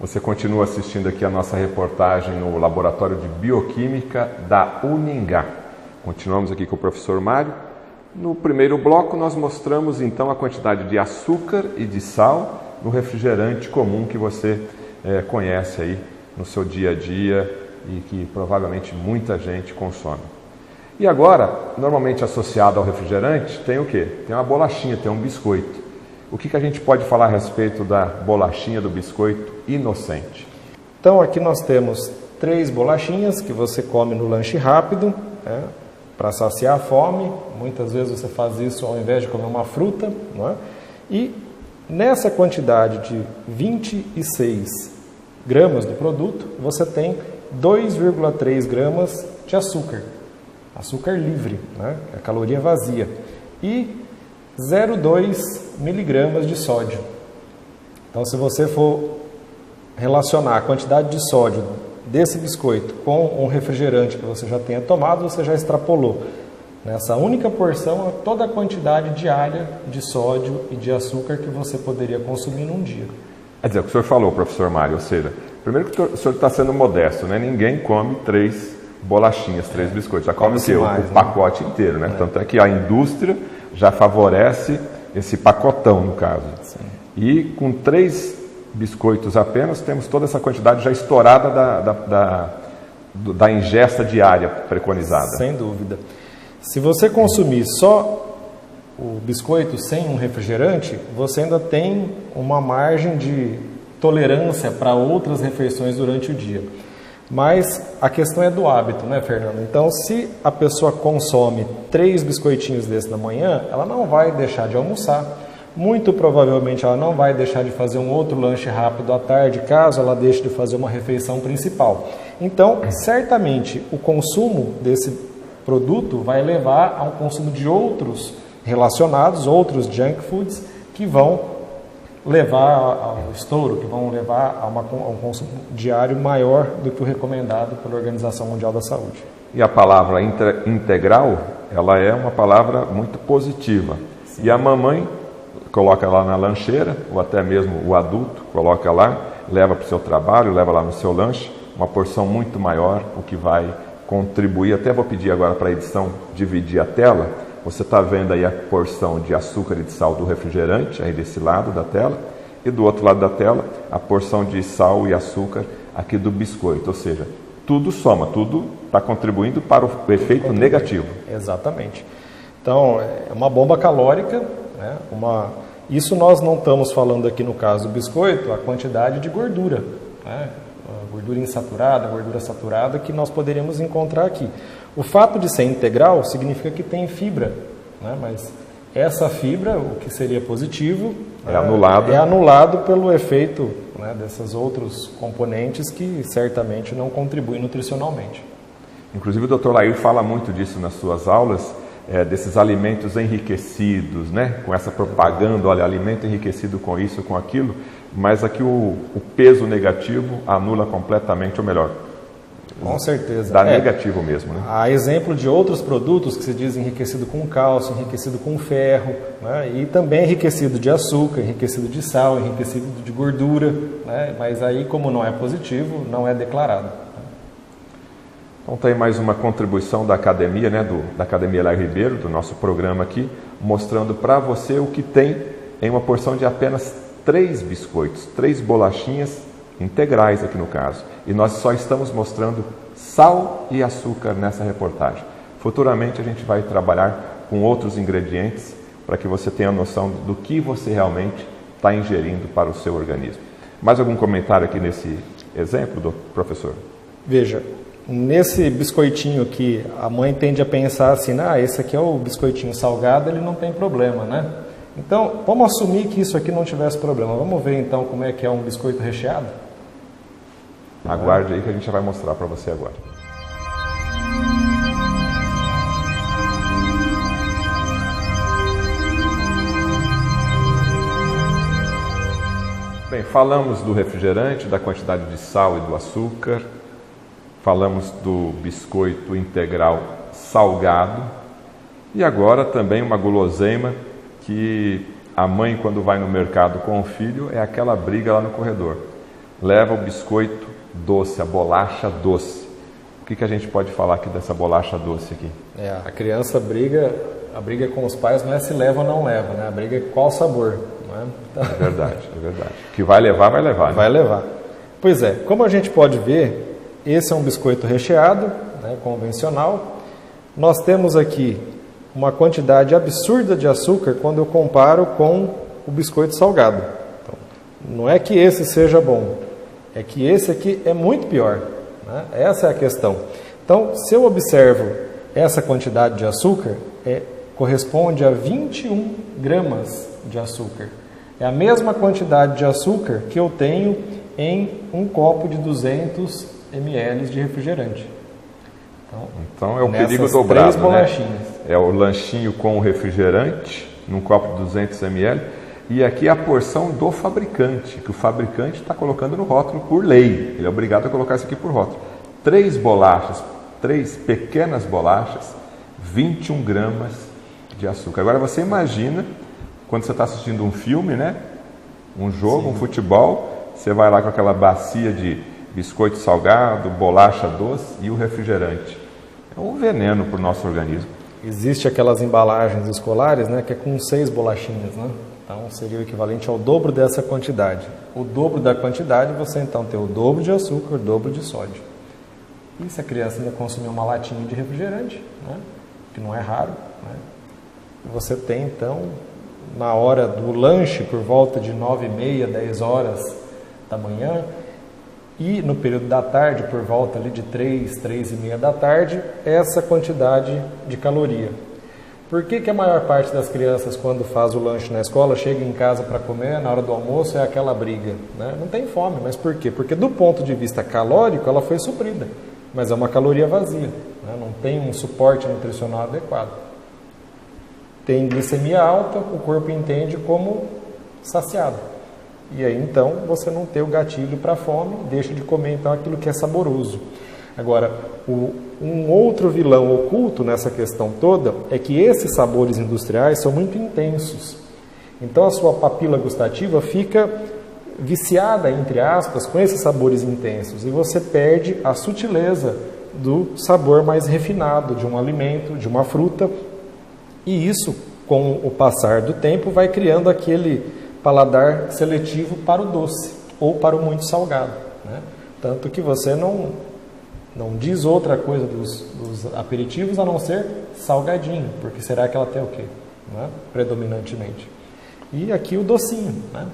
Você continua assistindo aqui a nossa reportagem no Laboratório de Bioquímica da Uningá. Continuamos aqui com o professor Mário. No primeiro bloco nós mostramos então a quantidade de açúcar e de sal no refrigerante comum que você conhece aí no seu dia a dia e que provavelmente muita gente consome. E agora, normalmente associado ao refrigerante, tem o quê? Tem uma bolachinha, tem um biscoito. O que a gente pode falar a respeito da bolachinha, do biscoito inocente? Então aqui nós temos 3 bolachinhas que você come no lanche rápido, né, para saciar a fome. Muitas vezes você faz isso ao invés de comer uma fruta, não é? E nessa quantidade de 26 gramas do produto, você tem 2,3 gramas de açúcar. Açúcar livre, né? A caloria vazia. E 0,2 miligramas de sódio. Então, se você for relacionar a quantidade de sódio desse biscoito com um refrigerante que você já tenha tomado, você já extrapolou. Nessa única porção, toda a quantidade diária de sódio e de açúcar que você poderia consumir num dia. Quer dizer, o que o senhor falou, professor Mário, ou seja, primeiro que o senhor está sendo modesto, né? Ninguém come 3 bolachinhas, 3 biscoitos, já come o pacote inteiro, né? Tanto é que a indústria já favorece esse pacotão, no caso. Sim. E com 3 biscoitos apenas, temos toda essa quantidade já estourada da ingesta diária preconizada. Sem dúvida. Se você consumir só o biscoito sem um refrigerante, você ainda tem uma margem de tolerância para outras refeições durante o dia. Mas a questão é do hábito, né, Fernando? Então, se a pessoa consome 3 biscoitinhos desses na manhã, ela não vai deixar de almoçar. Muito provavelmente ela não vai deixar de fazer um outro lanche rápido à tarde, caso ela deixe de fazer uma refeição principal. Então, certamente, o consumo desse produto vai levar a um consumo de outros relacionados, outros junk foods, que vão levar ao estouro, que vão levar a um consumo diário maior do que o recomendado pela Organização Mundial da Saúde. E a palavra integral, ela é uma palavra muito positiva. Sim. E a mamãe coloca lá na lancheira, ou até mesmo o adulto coloca lá, leva para o seu trabalho, leva lá no seu lanche, uma porção muito maior, o que vai contribuir. Até vou pedir agora para a edição dividir a tela. Você está vendo aí a porção de açúcar e de sal do refrigerante, aí desse lado da tela, e do outro lado da tela, a porção de sal e açúcar aqui do biscoito. Ou seja, tudo soma, tudo está contribuindo para o efeito negativo. Exatamente. Então, é uma bomba calórica, né? Isso nós não estamos falando aqui no caso do biscoito, a quantidade de gordura, né? Gordura insaturada, gordura saturada que nós poderíamos encontrar aqui. O fato de ser integral significa que tem fibra, né? Mas essa fibra, o que seria positivo, é anulado pelo efeito, né, desses outros componentes que certamente não contribuem nutricionalmente. Inclusive o Dr. Lair fala muito disso nas suas aulas, desses alimentos enriquecidos, né? Com essa propaganda, olha, alimento enriquecido com isso, com aquilo, mas aqui o peso negativo anula completamente, ou melhor, com certeza. Dá negativo mesmo, né? Há exemplo de outros produtos que se diz enriquecido com cálcio, enriquecido com ferro, né? E também enriquecido de açúcar, enriquecido de sal, enriquecido de gordura, né? Mas aí, como não é positivo, não é declarado. Então tem mais uma contribuição da academia, né? Da Academia Lair Ribeiro, do nosso programa aqui, mostrando para você o que tem em uma porção de apenas 3 biscoitos, 3 bolachinhas integrais aqui no caso. E nós só estamos mostrando sal e açúcar nessa reportagem. Futuramente a gente vai trabalhar com outros ingredientes para que você tenha noção do que você realmente está ingerindo para o seu organismo. Mais algum comentário aqui nesse exemplo, professor? Veja, nesse biscoitinho que a mãe tende a pensar assim, esse aqui é o biscoitinho salgado, ele não tem problema, né? Então, vamos assumir que isso aqui não tivesse problema. Vamos ver então como é que é um biscoito recheado? Aguarde aí que a gente já vai mostrar para você agora. Bem, falamos do refrigerante, da quantidade de sal e do açúcar, falamos do biscoito integral salgado e agora também uma guloseima que a mãe, quando vai no mercado com o filho, é aquela briga lá no corredor. leva o biscoito doce, a bolacha doce. O que a gente pode falar aqui dessa bolacha doce aqui? A criança briga, a briga com os pais não é se leva ou não leva, né? A briga é qual sabor, não é? Então... É verdade, é verdade. Que vai levar, vai levar. Né? Vai levar. Pois é, como a gente pode ver, esse é um biscoito recheado, né, convencional. Nós temos aqui uma quantidade absurda de açúcar quando eu comparo com o biscoito salgado. Então, não é que esse seja bom, é que esse aqui é muito pior. Né? Essa é a questão. Então, se eu observo essa quantidade de açúcar, corresponde a 21 gramas de açúcar. É a mesma quantidade de açúcar que eu tenho em um copo de 200 ml de refrigerante. Então é o perigo dobrado, três bolachinhas. Né? É o lanchinho com o refrigerante, num copo de 200 ml, e aqui a porção do fabricante, que o fabricante está colocando no rótulo por lei. Ele é obrigado a colocar isso aqui por rótulo. 3 bolachas, 3 pequenas bolachas, 21 gramas de açúcar. Agora você imagina, quando você está assistindo um filme, né? Um jogo, sim, um futebol, você vai lá com aquela bacia de biscoito salgado, bolacha doce e o refrigerante. É um veneno para o nosso organismo. Existe aquelas embalagens escolares, né, que é com 6 bolachinhas, né? Então seria o equivalente ao dobro dessa quantidade. O dobro da quantidade, você então tem o dobro de açúcar, o dobro de sódio. E se a criança ainda consumir uma latinha de refrigerante, né, que não é raro, né, você tem então, na hora do lanche, por volta de 9h30, 10 horas da manhã, e no período da tarde, por volta ali de 3, 3h30 da tarde, essa quantidade de caloria. Por que a maior parte das crianças, quando faz o lanche na escola, chega em casa para comer, na hora do almoço é aquela briga? Né? Não tem fome, mas por quê? Porque do ponto de vista calórico, ela foi suprida, mas é uma caloria vazia, né? Não tem um suporte nutricional adequado. Tem glicemia alta, o corpo entende como saciado. E aí, então, você não tem o gatilho para a fome, deixa de comer, então, aquilo que é saboroso. Agora, um outro vilão oculto nessa questão toda é que esses sabores industriais são muito intensos. Então, a sua papila gustativa fica viciada, entre aspas, com esses sabores intensos. E você perde a sutileza do sabor mais refinado de um alimento, de uma fruta. E isso, com o passar do tempo, vai criando aquele paladar seletivo para o doce ou para o muito salgado, né? Tanto que você não diz outra coisa dos aperitivos a não ser salgadinho, porque será que ela tem o quê? Né? Predominantemente. E aqui o docinho, né?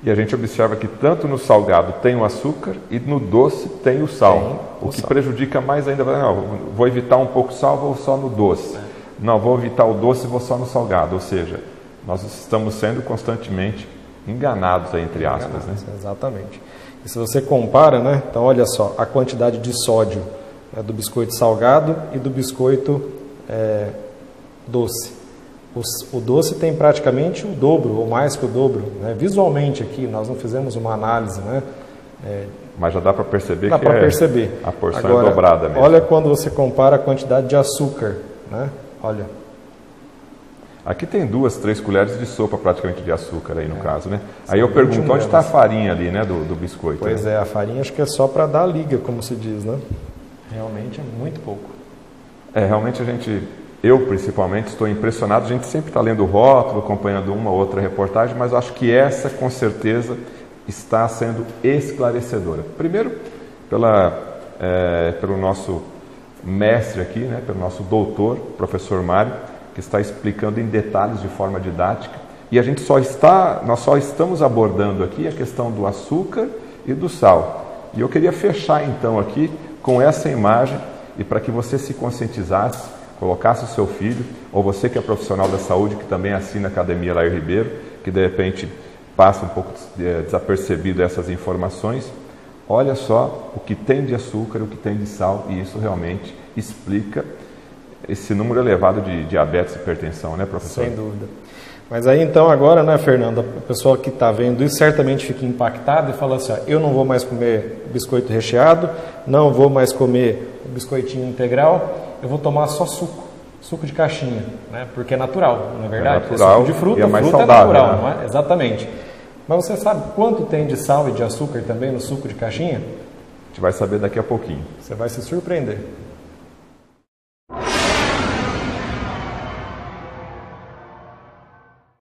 E a gente observa que tanto no salgado tem o açúcar e no doce tem o sal. Tem o que sal prejudica mais ainda. Não, vou evitar um pouco o sal, vou só no doce. Não, vou evitar o doce, vou só no salgado. Ou seja, nós estamos sendo constantemente enganados, entre aspas. Né? Exatamente. E se você compara, né? Então olha só, a quantidade de sódio, né, do biscoito salgado e do biscoito doce. O doce tem praticamente o dobro, ou mais que o dobro. Né? Visualmente aqui, nós não fizemos uma análise, né? Mas já dá para perceber que perceber. A porção agora, é dobrada mesmo. Olha quando você compara a quantidade de açúcar. Né? Olha. Aqui tem 2, 3 colheres de sopa praticamente de açúcar aí no caso, né? Aí eu pergunto, onde está a farinha ali, né, do biscoito? Pois né? A farinha acho que é só para dar a liga, como se diz, né? Realmente é muito pouco. Realmente eu principalmente estou impressionado, a gente sempre está lendo o rótulo, acompanhando uma ou outra reportagem, mas acho que essa com certeza está sendo esclarecedora. Primeiro, pelo nosso mestre aqui, né, pelo nosso doutor, professor Mário, que está explicando em detalhes de forma didática. E nós só estamos abordando aqui a questão do açúcar e do sal. E eu queria fechar então aqui com essa imagem e para que você se conscientizasse, colocasse o seu filho, ou você que é profissional da saúde, que também assina a Academia Laio Ribeiro, que de repente passa um pouco desapercebido essas informações. Olha só o que tem de açúcar, o que tem de sal, e isso realmente explica esse número elevado de diabetes e hipertensão, né, professor? Sem dúvida. Mas aí então agora, né, Fernando, o pessoal que está vendo isso certamente fica impactado e fala assim, eu não vou mais comer biscoito recheado, não vou mais comer o biscoitinho integral, eu vou tomar só suco de caixinha, né, porque é natural, não é verdade? É natural, suco de fruta, e é mais fruta saudável, é natural, né? não é? Exatamente. Mas você sabe quanto tem de sal e de açúcar também no suco de caixinha? A gente vai saber daqui a pouquinho. Você vai se surpreender.